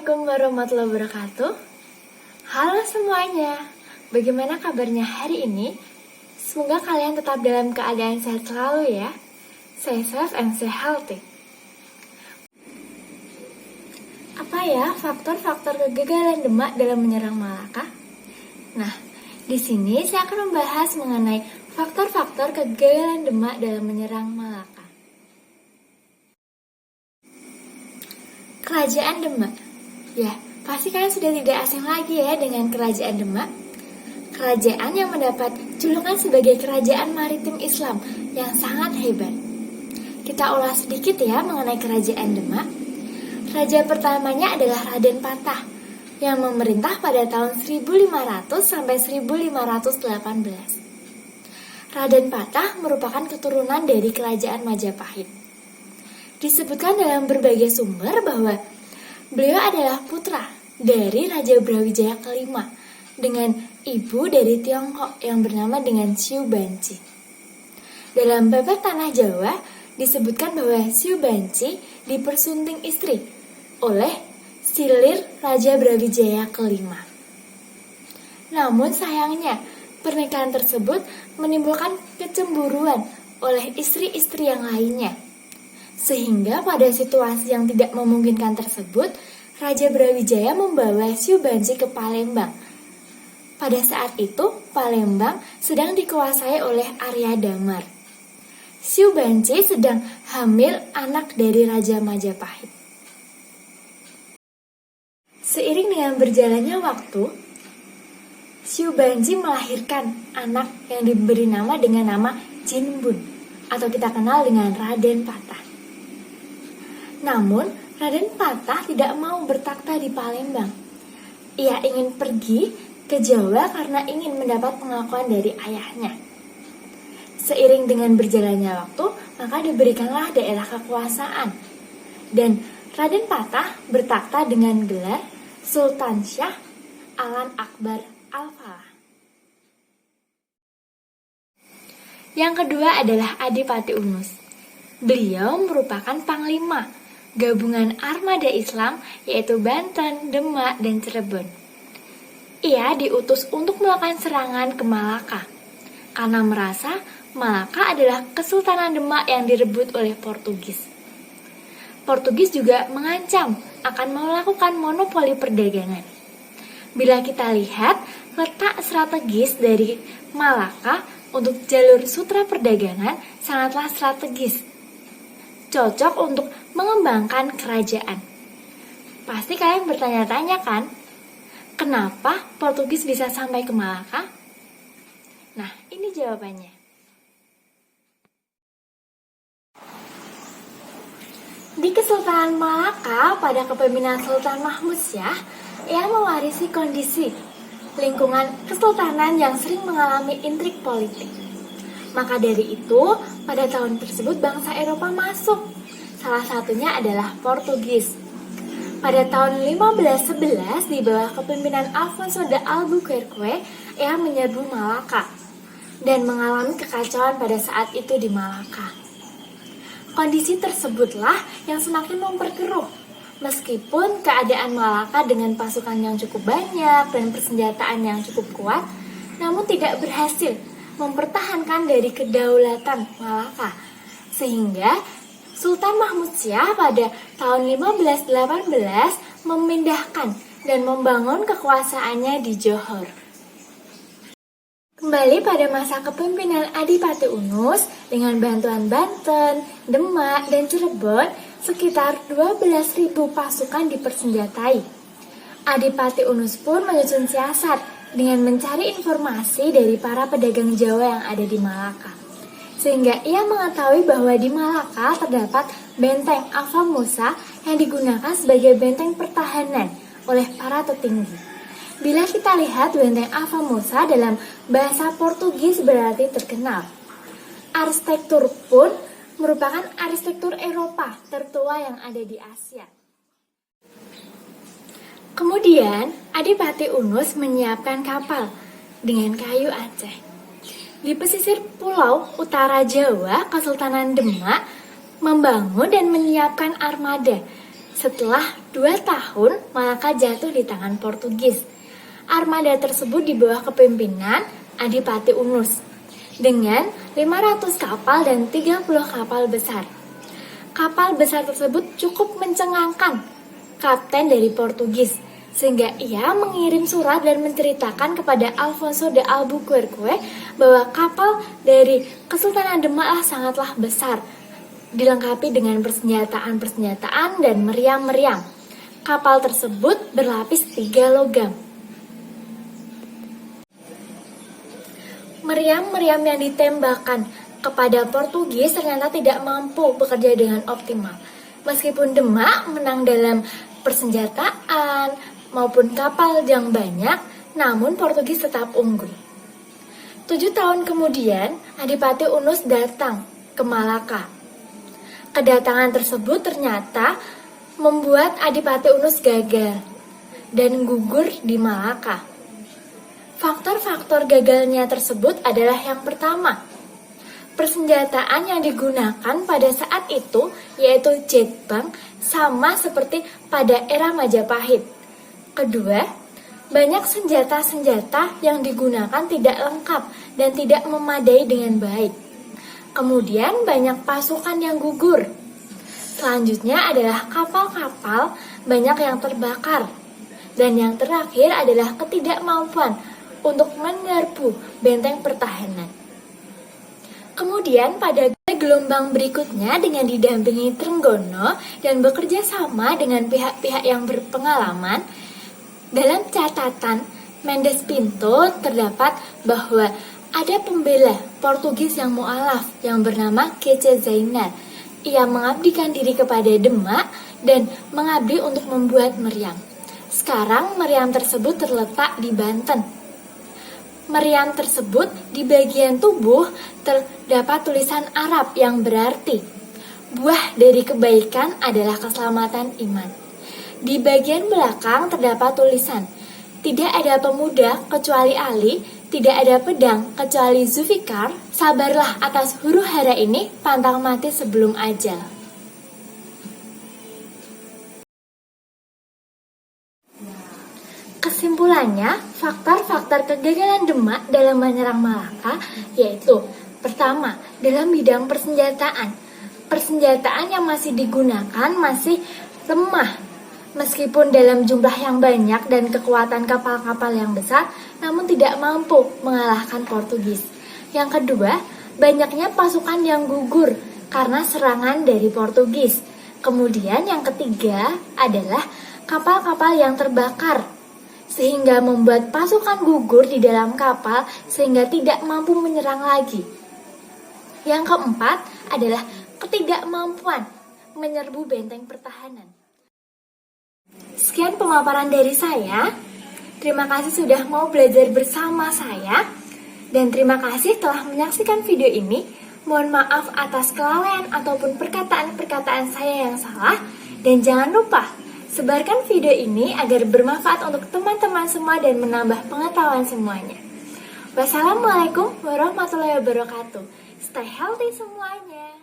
Assalamualaikum warahmatullahi wabarakatuh. Halo semuanya, bagaimana kabarnya hari ini? Semoga kalian tetap dalam keadaan sehat selalu ya. Stay safe and stay healthy. Apa ya faktor-faktor kegagalan demak dalam menyerang Malaka? Nah, di sini saya akan membahas mengenai faktor-faktor kegagalan demak dalam menyerang Malaka. Kerajaan Demak. Ya, pasti kalian sudah tidak asing lagi ya dengan Kerajaan Demak. Kerajaan yang mendapat julukan sebagai Kerajaan Maritim Islam yang sangat hebat. Kita ulas sedikit ya mengenai Kerajaan Demak. Raja pertamanya adalah Raden Patah yang memerintah pada tahun 1500 sampai 1518. Raden Patah merupakan keturunan dari Kerajaan Majapahit. Disebutkan dalam berbagai sumber bahwa beliau adalah putra dari Raja Brawijaya kelima dengan ibu dari Tiongkok yang bernama dengan Siu Banci. Dalam Pepet Tanah Jawa disebutkan bahwa Siu Banci dipersunting istri oleh Silir Raja Brawijaya kelima. Namun sayangnya pernikahan tersebut menimbulkan kecemburuan oleh istri-istri yang lainnya. Sehingga pada situasi yang tidak memungkinkan tersebut, Raja Brawijaya membawa Siu Banci ke Palembang. Pada saat itu, Palembang sedang dikuasai oleh Arya Damar. Siu Banci sedang hamil anak dari Raja Majapahit. Seiring dengan berjalannya waktu, Siu Banci melahirkan anak yang diberi nama dengan nama Jinbun, atau kita kenal dengan Raden Patah. Namun, Raden Patah tidak mau bertakhta di Palembang. Ia ingin pergi ke Jawa karena ingin mendapat pengakuan dari ayahnya. Seiring dengan berjalannya waktu, maka diberikanlah daerah kekuasaan. Dan Raden Patah bertakhta dengan gelar Sultan Syah Alan Akbar Al-Falah. Yang kedua adalah Adipati Unus. Beliau merupakan panglima gabungan armada Islam yaitu Banten, Demak, dan Cirebon. Ia diutus untuk melakukan serangan ke Malaka karena merasa Malaka adalah Kesultanan Demak yang direbut oleh Portugis. Portugis juga mengancam akan melakukan monopoli perdagangan. Bila kita lihat letak strategis dari Malaka untuk jalur sutra perdagangan sangatlah strategis. Cocok untuk mengembangkan kerajaan. Pasti kalian bertanya-tanya kan, kenapa Portugis bisa sampai ke Malaka? Nah, ini jawabannya. Di Kesultanan Malaka pada kepemimpinan Sultan Mahmud Syah, ia mewarisi kondisi lingkungan kesultanan yang sering mengalami intrik politik. Maka dari itu, pada tahun tersebut bangsa Eropa masuk. Salah satunya adalah Portugis. Pada tahun 1511, di bawah kepemimpinan Alfonso de Albuquerque, ia menyerbu Malaka dan mengalami kekacauan pada saat itu di Malaka. Kondisi tersebutlah yang semakin memperkeruh. Meskipun keadaan Malaka dengan pasukan yang cukup banyak dan persenjataan yang cukup kuat, namun tidak berhasil mempertahankan dari kedaulatan Malaka. Sehingga Sultan Mahmud Syah pada tahun 1518 memindahkan dan membangun kekuasaannya di Johor. Kembali pada masa kepemimpinan Adipati Unus dengan bantuan Banten, Demak, dan Cirebon, sekitar 12.000 pasukan dipersenjatai. Adipati Unus pun menyusun siasat dengan mencari informasi dari para pedagang Jawa yang ada di Malaka. Sehingga ia mengetahui bahwa di Malaka terdapat benteng Afamosa yang digunakan sebagai benteng pertahanan oleh para petinggi. Bila kita lihat benteng Afamosa dalam bahasa Portugis berarti terkenal. Arsitektur pun merupakan arsitektur Eropa tertua yang ada di Asia. Kemudian, Adipati Unus menyiapkan kapal dengan kayu Aceh. Di pesisir pulau utara Jawa, Kesultanan Demak membangun dan menyiapkan armada Setelah 2 tahun, Malaka jatuh di tangan Portugis. Armada tersebut di bawah kepemimpinan Adipati Unus dengan 500 kapal dan 30 kapal besar. Kapal besar tersebut cukup mencengangkan kapten dari Portugis, sehingga ia mengirim surat dan menceritakan kepada Alfonso de Albuquerque bahwa kapal dari Kesultanan Demak sangatlah besar, dilengkapi dengan persenjataan dan meriam-meriam. Kapal tersebut berlapis 3 logam. Meriam-meriam yang ditembakkan kepada Portugis ternyata tidak mampu bekerja dengan optimal. Meskipun Demak menang dalam persenjataan maupun kapal yang banyak, namun Portugis tetap unggul. 7 tahun kemudian, Adipati Unus datang ke Malaka. Kedatangan tersebut ternyata membuat Adipati Unus gagal dan gugur di Malaka. Faktor-faktor gagalnya tersebut adalah yang pertama, persenjataan yang digunakan pada saat itu yaitu jetbang sama seperti pada era Majapahit. Kedua, banyak senjata-senjata yang digunakan tidak lengkap dan tidak memadai dengan baik. Kemudian banyak pasukan yang gugur. Selanjutnya adalah kapal-kapal banyak yang terbakar. Dan yang terakhir adalah ketidakmampuan untuk menyerbu benteng pertahanan. Kemudian pada gelombang berikutnya dengan didampingi Trenggono dan bekerja sama dengan pihak-pihak yang berpengalaman, dalam catatan Mendes Pinto terdapat bahwa ada pembela Portugis yang mualaf yang bernama Kece Zainar. Ia mengabdikan diri kepada Demak dan mengabdi untuk membuat meriam. Sekarang meriam tersebut terletak di Banten. Meriam tersebut di bagian tubuh terdapat tulisan Arab yang berarti buah dari kebaikan adalah keselamatan iman. Di bagian belakang terdapat tulisan tidak ada pemuda kecuali Ali, tidak ada pedang kecuali Zulfikar, sabarlah atas huru hara ini, pantang mati sebelum ajal. Kesimpulannya, faktor-faktor kegagalan Demak dalam menyerang Malaka yaitu pertama, dalam bidang persenjataan. Persenjataan yang masih digunakan masih lemah. Meskipun dalam jumlah yang banyak dan kekuatan kapal-kapal yang besar, namun tidak mampu mengalahkan Portugis. Yang kedua, banyaknya pasukan yang gugur karena serangan dari Portugis. Kemudian yang ketiga adalah kapal-kapal yang terbakar, sehingga membuat pasukan gugur di dalam kapal sehingga tidak mampu menyerang lagi. Yang keempat adalah ketidakmampuan menyerbu benteng pertahanan. Sekian pemaparan dari saya. Terima kasih sudah mau belajar bersama saya. Dan terima kasih telah menyaksikan video ini. Mohon maaf atas kelalaian ataupun perkataan-perkataan saya yang salah. Dan jangan lupa sebarkan video ini agar bermanfaat untuk teman-teman semua dan menambah pengetahuan semuanya. Wassalamualaikum warahmatullahi wabarakatuh. Stay healthy semuanya.